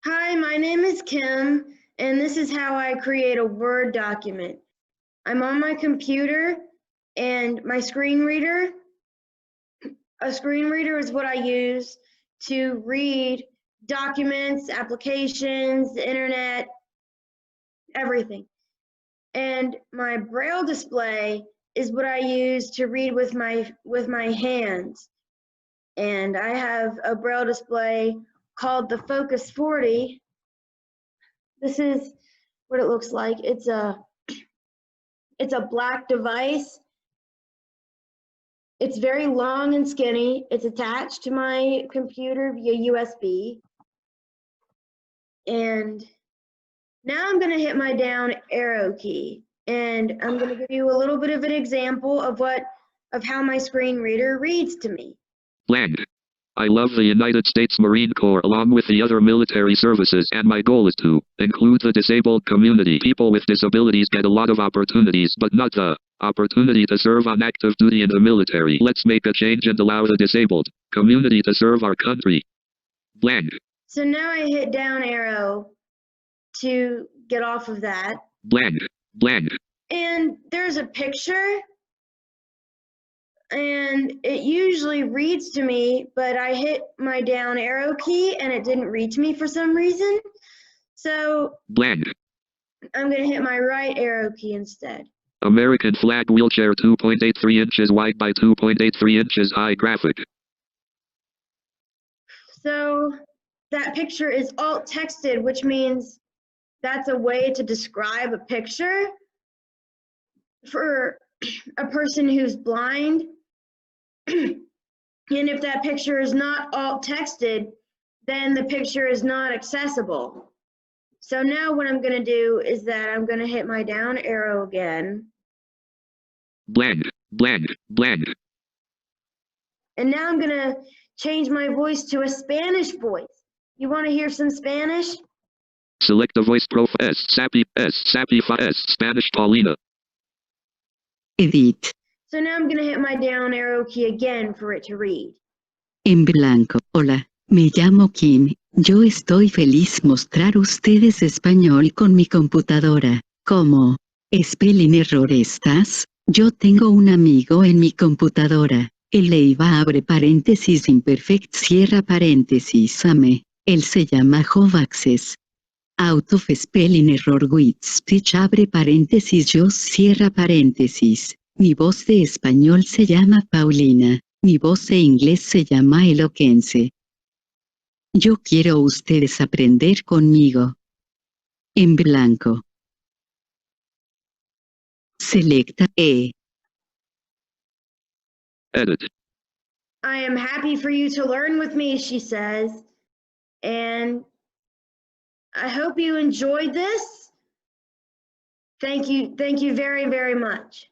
Hi, my name is Kim, and this is how I create a Word document. I'm on my computer and my screen reader. A screen reader is what I use to read documents, applications, the internet, everything. And my braille display is what I use to read with my hands. And I have a braille display called the Focus 40. This is what it looks like. It's a black device. It's very long and skinny. It's attached to my computer via USB. And now I'm going to hit my down arrow key, and I'm going to give you a little bit of an example of how my screen reader reads to me. Blank. I love the United States Marine Corps along with the other military services, and my goal is to include the disabled community. People with disabilities get a lot of opportunities, but not the opportunity to serve on active duty in the military. Let's make a change and allow the disabled community to serve our country. Blank. So now I hit down arrow to get off of that. Blank. Blank. And there's a picture, and it usually reads to me, but I hit my down arrow key and it didn't read to me for some reason. So blank. I'm going to hit my right arrow key instead. American flag wheelchair 2.83 inches wide by 2.83 inches high graphic. So that picture is alt texted, which means that's a way to describe a picture for a person who's blind. And if that picture is not alt texted, then the picture is not accessible. So now what I'm going to do is that I'm going to hit my down arrow again. Blank, blank, blank. And now I'm going to change my voice to a Spanish voice. You want to hear some Spanish? Select the voice profile Sappy fa Spanish Paulina. Edit. So now I'm going to hit my down arrow key again for it to read. En blanco. Hola, me llamo Kim. Yo estoy feliz mostrar ustedes español con mi computadora. ¿Cómo? ¿Spelling error estás? Yo tengo un amigo en mi computadora. Él Leiva abre paréntesis imperfect cierra paréntesis ame. Él se llama Jovaxes. Out of spelling error with speech abre paréntesis yo cierra paréntesis. Mi voz de español se llama Paulina. Mi voz de inglés se llama Eloquence. Yo quiero ustedes aprender conmigo. En blanco. Selecta E. Edit. I am happy for you to learn with me, she says. And I hope you enjoyed this. Thank you very, very much.